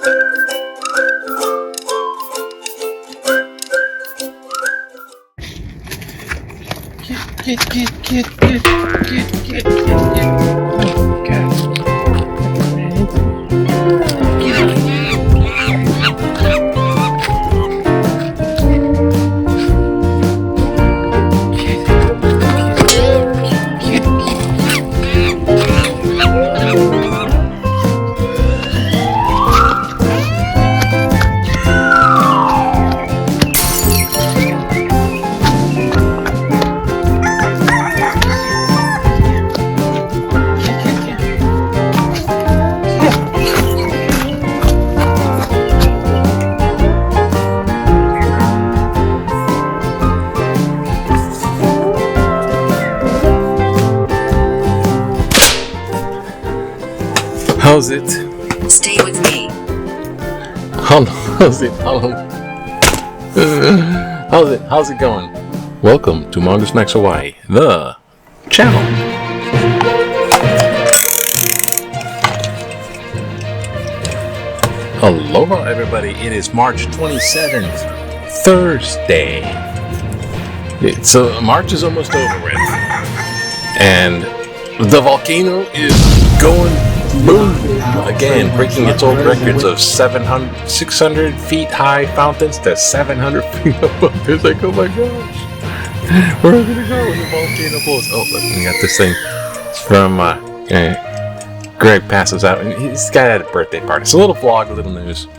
Get. Oh, God. How's it? Stay with me. How's it? How's it going? Welcome to Mongoose Max Hawaii, the channel. Aloha, everybody. It is March 27th, Thursday. So March is almost over with, and the volcano is going boom again, breaking its old records of 600 feet high fountains to 700 feet above. It's like, oh my gosh, where are we gonna go when the volcano blows? Oh, look, we got this thing. It's from Greg passes out, and this guy had a birthday party. It's a little vlog, a little news.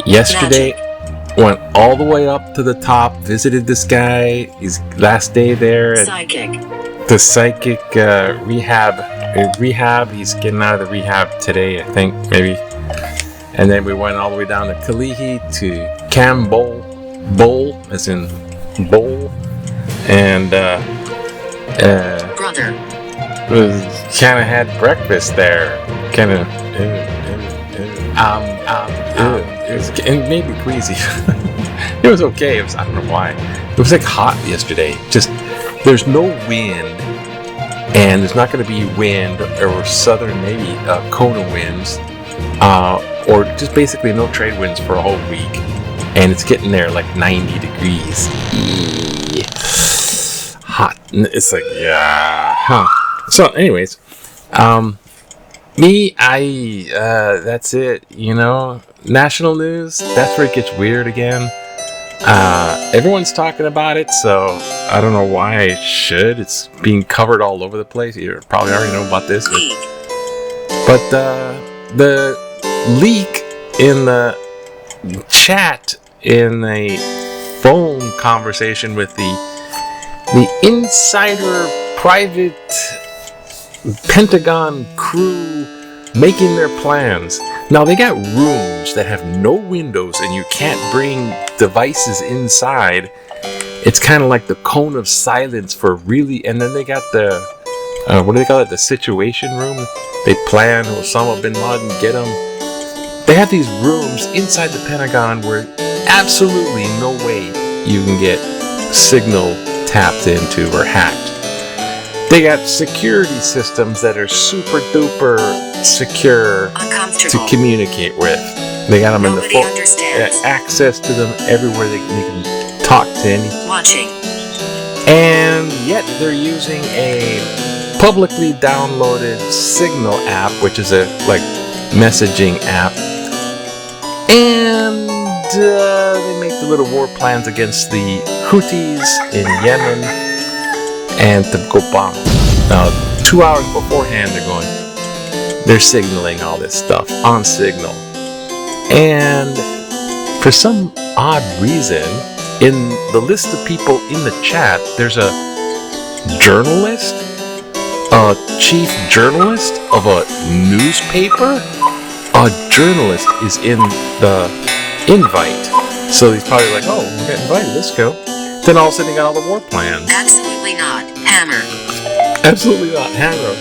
Yesterday, went all the way up to the top, visited this guy. His last day there at the psychic rehab. He's getting out of the rehab today, I think, maybe. And then we went all the way down to Kalihi to Cam Bowl, as in bowl, and brother. Kind of had breakfast there. Kind of. It made me queasy. It was okay. I don't know why. It was like hot yesterday. Just there's no wind. And there's not going to be wind or southern, maybe Kona winds, or just basically no trade winds for a whole week. And it's getting there like 90 degrees. Hot. It's like, yeah. Huh. So, anyways, that's it. You know, national news, that's where it gets weird again. Everyone's talking about it, so I don't know why I should. It's being covered all over the place. You probably already know about this. But the leak in the chat in a phone conversation with the insider private Pentagon crew making their plans. Now they got rooms that have no windows and you can't bring devices inside. It's kind of like the cone of silence for really, and then they got the what do they call it, the situation room. They plan Osama bin Laden get them. They have these rooms inside the Pentagon where absolutely no way you can get signal tapped into or hacked. They got security systems that are super duper secure to communicate with. They got them in the phone, access to them everywhere. They can talk to any. Watching. And yet they're using a publicly downloaded Signal app, which is a like messaging app, and they make the little war plans against the Houthis in Yemen and to go bomb. Now, 2 hours beforehand, they're signaling all this stuff on Signal. And for some odd reason, in the list of people in the chat, there's a journalist, a chief journalist of a newspaper. A journalist is in the invite. So he's probably like, oh, we got invited, let's go. Then all of a sudden, you got all the war plans. Absolutely not. Hammer. Absolutely not. Hammer.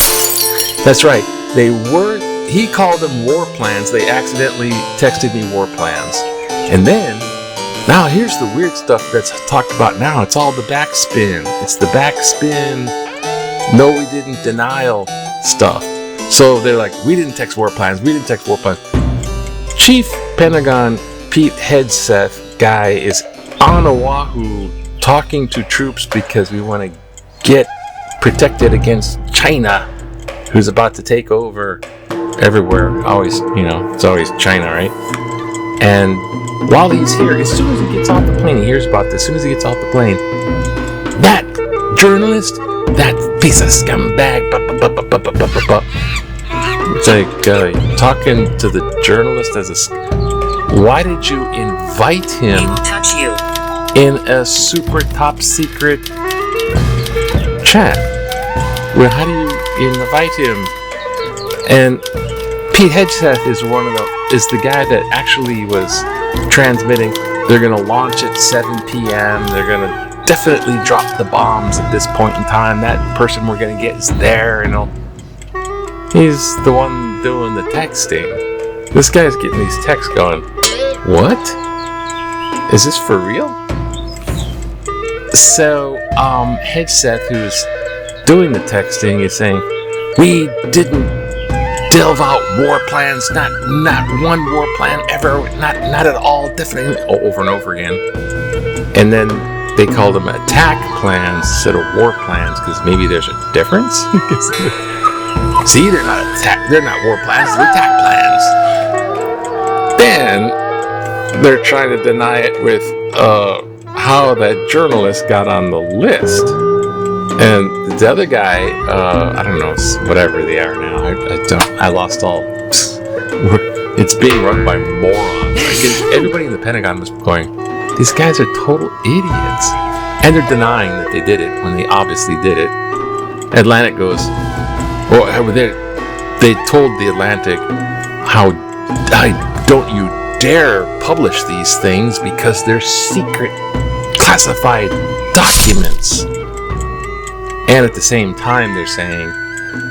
That's right. They weren't. He called them war plans. They accidentally texted me war plans. And then, now here's the weird stuff that's talked about now. It's all the backspin. It's the backspin. No, we didn't denial stuff. So they're like, we didn't text war plans. We didn't text war plans. Chief Pentagon Pete Hegseth guy is on Oahu talking to troops because we want to get protected against China, who's about to take over everywhere. Always, it's always China, right? And while he's here, as soon as he gets off the plane, he hears about this. As soon as he gets off the plane, that journalist, that piece of scumbag, it's like talking to the journalist why did you invite him He will touch you. in a super top secret chat? Well, how do you invite him? And Pete Hegseth is is the guy that actually was transmitting. They're gonna launch at 7 p.m. They're gonna definitely drop the bombs at this point in time. That person we're gonna get is there, He's the one doing the texting. This guy's getting these texts going, what? Is this for real? So, Hegseth, who's doing the texting, is saying, we didn't delve out war plans, not one war plan ever, not at all, definitely, over and over again. And then they called them attack plans instead of war plans, because maybe there's a difference. See, they're not war plans, they're attack plans. Then they're trying to deny it with how that journalist got on the list. And the other guy, I don't know, whatever they are now. I lost all. It's being run by morons. Like, everybody in the Pentagon was going, these guys are total idiots. And they're denying that they did it when they obviously did it. Atlantic goes, they told the Atlantic, how don't you dare publish these things because they're secret, classified documents. And at the same time, they're saying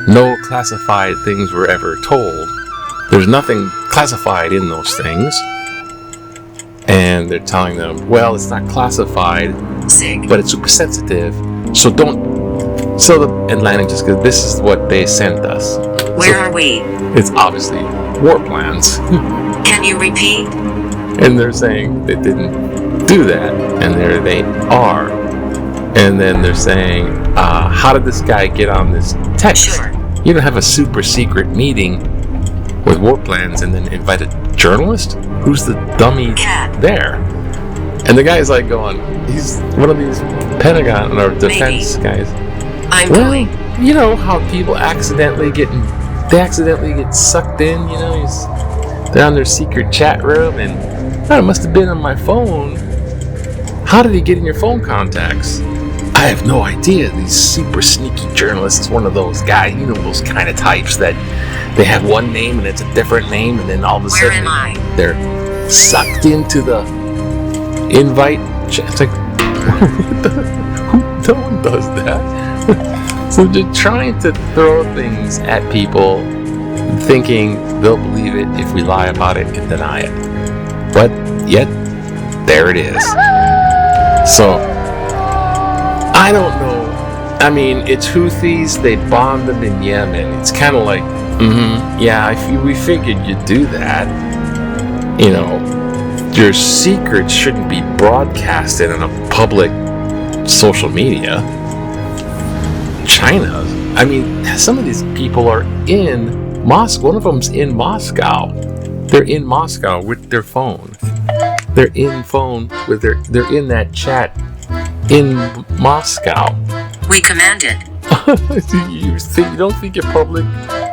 no classified things were ever told. There's nothing classified in those things. And they're telling them, well, it's not classified, but it's super sensitive. So don't. So the Atlantic just goes, this is what they sent us. Where are we? It's obviously war plans. Can you repeat? And they're saying they didn't do that. And there they are. And then they're saying, how did this guy get on this text? Sure. You don't have a super secret meeting with war plans and then invite a journalist? Who's the dummy there? And the guy's like going, he's one of these Pentagon or defense guys. I'm going. You know how people accidentally get sucked in, they're on their secret chat room and it must have been on my phone. How did he get in your phone contacts? I have no idea. These super sneaky journalists, one of those guys, those kind of types that they have one name and it's a different name, and then all of a sudden they're sucked into the invite chat. It's like, no one does that. So they're trying to throw things at people, thinking they'll believe it if we lie about it and deny it. But yet, there it is. So, I don't know. I mean, it's Houthis, they bombed them in Yemen. It's kind of like, we figured you'd do that. Your secrets shouldn't be broadcasted on a public social media. China, I mean, some of these people are in Moscow. One of them's in Moscow. They're in Moscow with their phone. They're in that chat in Moscow. We commanded. You don't think your public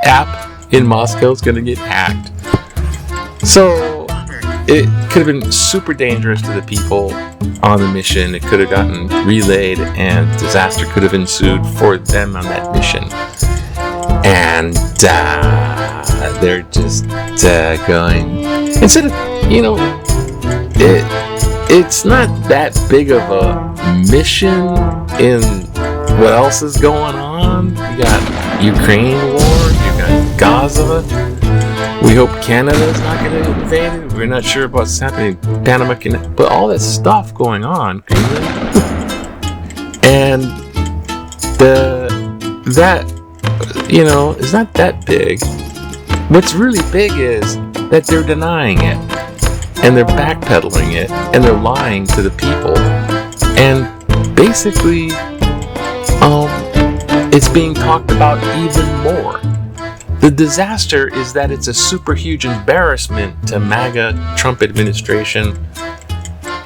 app in Moscow is going to get hacked? So it could have been super dangerous to the people on the mission. It could have gotten relayed and disaster could have ensued for them on that mission. And they're just going, instead of, it's not that big of a mission in what else is going on. You got Ukraine war, you got Gaza. We hope Canada's not going to invade it. We're not sure about what's happening in Panama Canal, but all that stuff going on, and that is not that big. What's really big is that they're denying it, and they're backpedaling it, and they're lying to the people, and basically, it's being talked about even more. The disaster is that it's a super huge embarrassment to MAGA Trump administration,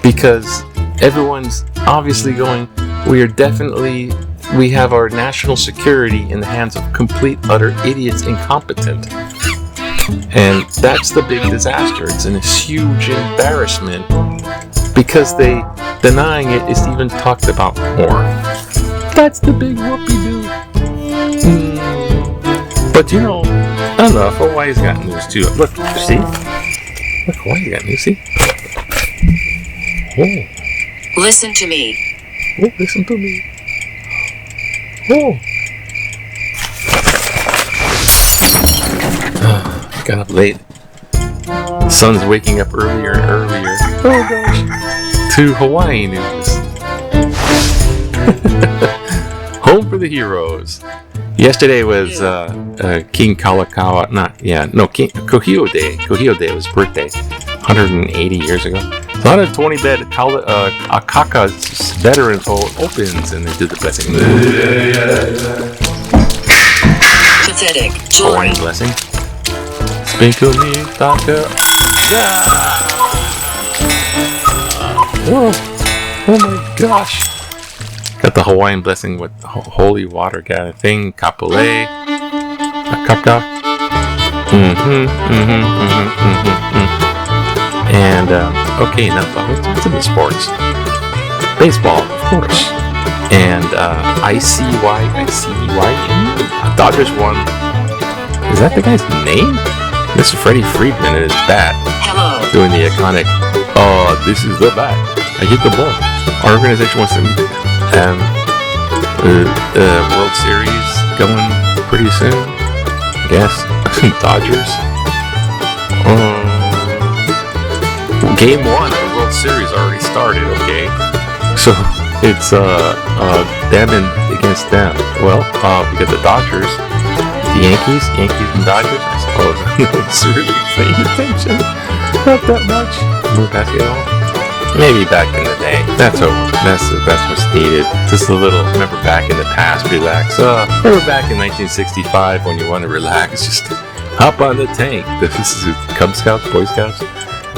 because everyone's obviously going, we have our national security in the hands of complete, utter idiots, incompetent. And that's the big disaster. It's a huge embarrassment because denying it is even talked about more. That's the big whoopie-doo. But I don't know, Hawaii's got news too. Look, see? Look, Hawaii's got news, see? Oh. Listen to me. Oh, listen to me. Oh. Got up late. The sun's waking up earlier and earlier. Oh gosh. To Hawaii news. Home for the heroes. Yesterday was King Kalakaua. Kohio Day. Kohio Day was his birthday. 180 years ago. So 120-bed Akaka's Veterans Hall opens, and they did the blessing. Pathetic. Hawaiian blessing. Sprinkle me, Taka. Oh my gosh. Got the Hawaiian blessing with holy water kind of thing. Kapule. Akaka. And, okay, now what's in the sports? Baseball, of course. And, ICY. Dodgers won. Is that the guy's name? Mr. Freddie Freeman and his bat. Hello. Doing the iconic, this is the bat. I hit the ball. Our organization wants to meet World Series going pretty soon. I guess. Dodgers. Game 1 of the World Series already started, okay? So it's them against them. Well, we got the Dodgers, the Yankees and Dodgers, I suppose. It's really paying attention. Not that much. More basketball. Maybe back in the day. That's over. That's what's needed. Just a little, remember back in the past, relax. Remember back in 1965 when you want to relax, just hop on the tank. This is Cub Scouts, Boy Scouts.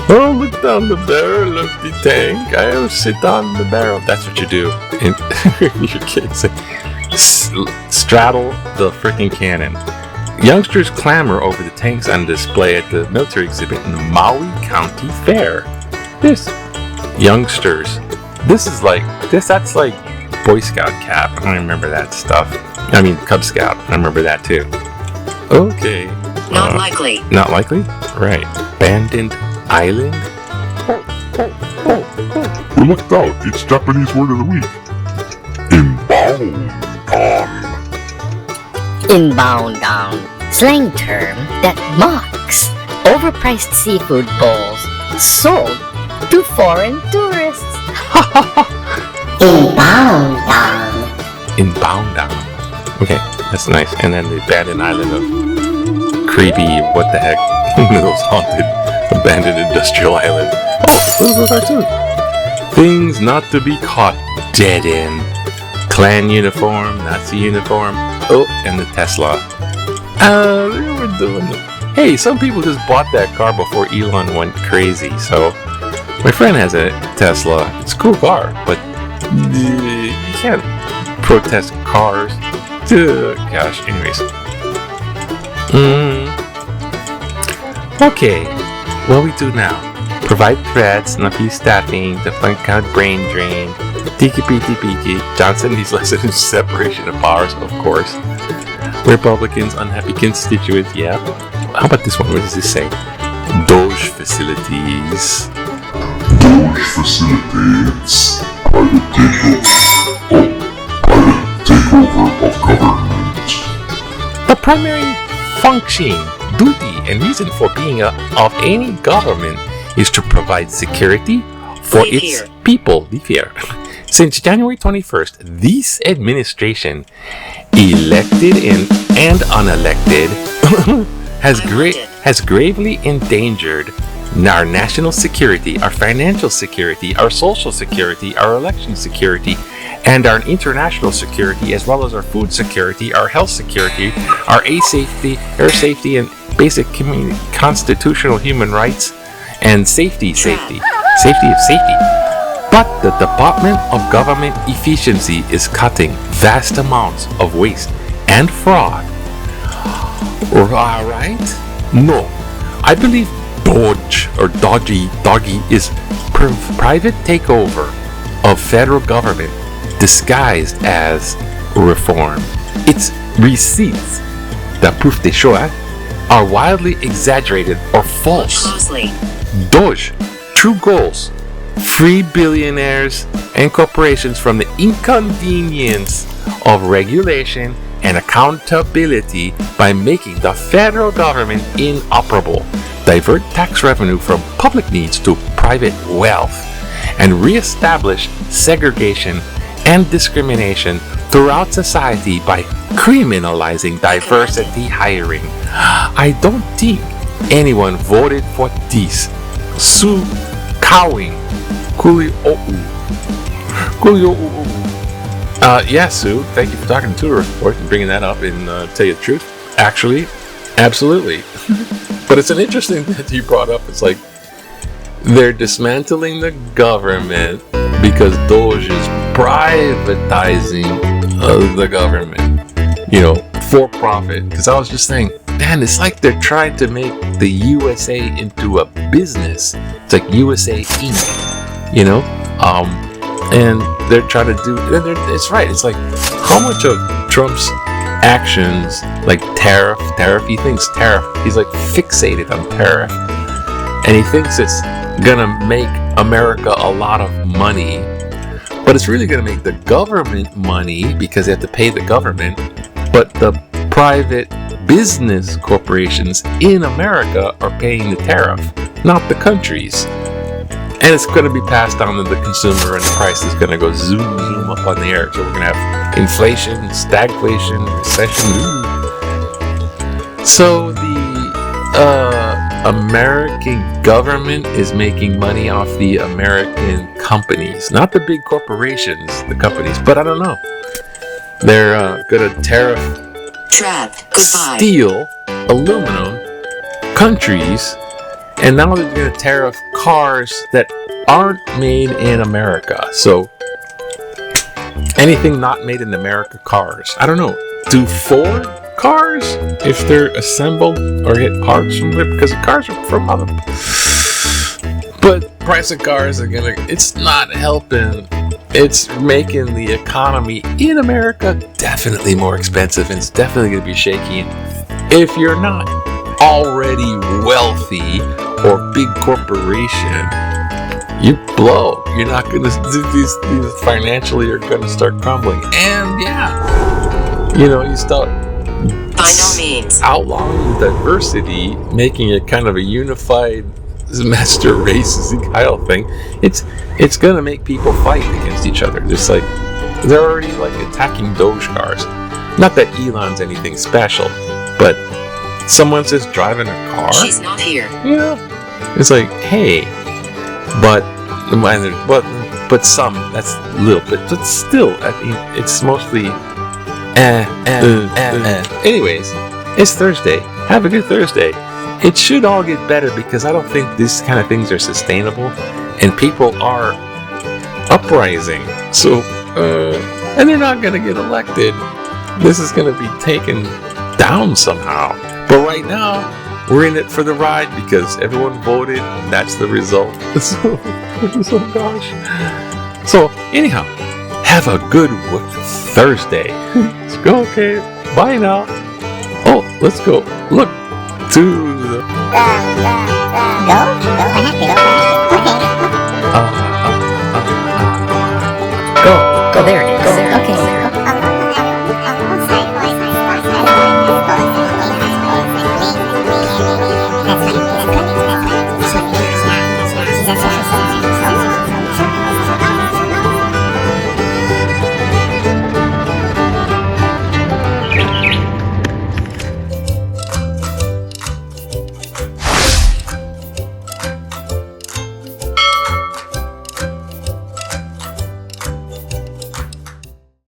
Oh, look down the barrel of the tank. I'll sit on the barrel. That's what you do. And your kids straddle the freaking cannon. Youngsters clamor over the tanks on display at the military exhibit in the Maui County Fair. Youngsters. That's like Boy Scout cap. I don't remember that stuff. I mean, Cub Scout. I remember that too. Okay. Not likely. Not likely? Right. Abandoned Island? We looked out. It's Japanese word of the week. Inbound. Inbound down, slang term that mocks overpriced seafood bowls sold to foreign tourists. Inbound down. Inbound down. Okay, that's nice. And then the abandoned island of creepy, what the heck, those haunted, abandoned industrial island. Oh, little cartoon. Things not to be caught dead in. Klan uniform, Nazi uniform. Oh, and the Tesla. They were doing it. Hey, some people just bought that car before Elon went crazy. So, my friend has a Tesla. It's a cool car, but you can't protest cars. Gosh, anyways. Okay, what we do now? Provide threats, snappy staffing, the fun count brain drain. Tiki piki piki. Johnson needs lessons in separation of powers, of course. Republicans, unhappy constituents, yeah. How about this one? What does this say? Doge facilities. Doge facilitates private takeover of government. The primary function, duty, and reason for being of any government is to provide security for Live its here. people. Live here. Since January 21st, this administration, elected and unelected, has great has gravely endangered our national security, our financial security, our social security, our election security, and our international security, as well as our food security, our health security, our air safety, and basic constitutional human rights, and safety. But the Department of Government Efficiency is cutting vast amounts of waste and fraud. Alright? No. I believe dodgy is private takeover of federal government disguised as reform. Its receipts, the proof they show, are wildly exaggerated or false. Closely. Doge, true goals, free billionaires and corporations from the inconvenience of regulation and accountability by making the federal government inoperable, divert tax revenue from public needs to private wealth, and re-establish segregation and discrimination throughout society by criminalizing diversity hiring. I don't think anyone voted for this. Sue Cowing. Yeah, Sue, thank you for talking to the report and bringing that up and tell you the truth. Actually, absolutely. But it's an interesting that you brought up. It's like they're dismantling the government because Doge is privatizing the government, for profit. Because I was just saying, man, it's like they're trying to make the USA into a business. It's like USA Inc., and they're trying to do, it's right. It's like how much of Trump's actions, like tariff, he thinks tariff, he's like fixated on tariff. And he thinks it's gonna make America a lot of money, but it's really gonna make the government money because they have to pay the government, but the private business corporations in America are paying the tariff, not the countries. And it's going to be passed on to the consumer, and the price is going to go zoom up on the air. So we're going to have inflation, stagflation, recession. So the American government is making money off the American companies, not the big corporations, the companies. But I don't know. They're going to tariff steel, aluminum, countries. And now they're going to tariff cars that aren't made in America. So anything not made in America cars. I don't know. Do Ford cars, if they're assembled or get parts from there, because the cars are from other. But price of cars are it's not helping. It's making the economy in America definitely more expensive, and it's definitely going to be shaky. If you're not already wealthy or big corporation, you blow. You're not going to do these financially are going to start crumbling. And you start by no means outlawing diversity, making it kind of a unified master race kind of thing. It's going to make people fight against each other. Just like they're already like attacking Doge cars. Not that Elon's anything special, but someone says driving a car. She's not here. It's like, hey, but some, that's a little bit, but still, I mean, it's mostly Anyways, it's Thursday. Have a good Thursday. It should all get better because I don't think these kind of things are sustainable and people are uprising. So, and they're not going to get elected. This is going to be taken down somehow. But right now, we're in it for the ride because everyone voted and that's the result. So gosh. So anyhow, have a good Thursday. Let's go, okay. Bye now. Oh, let's go. Look to the... Go.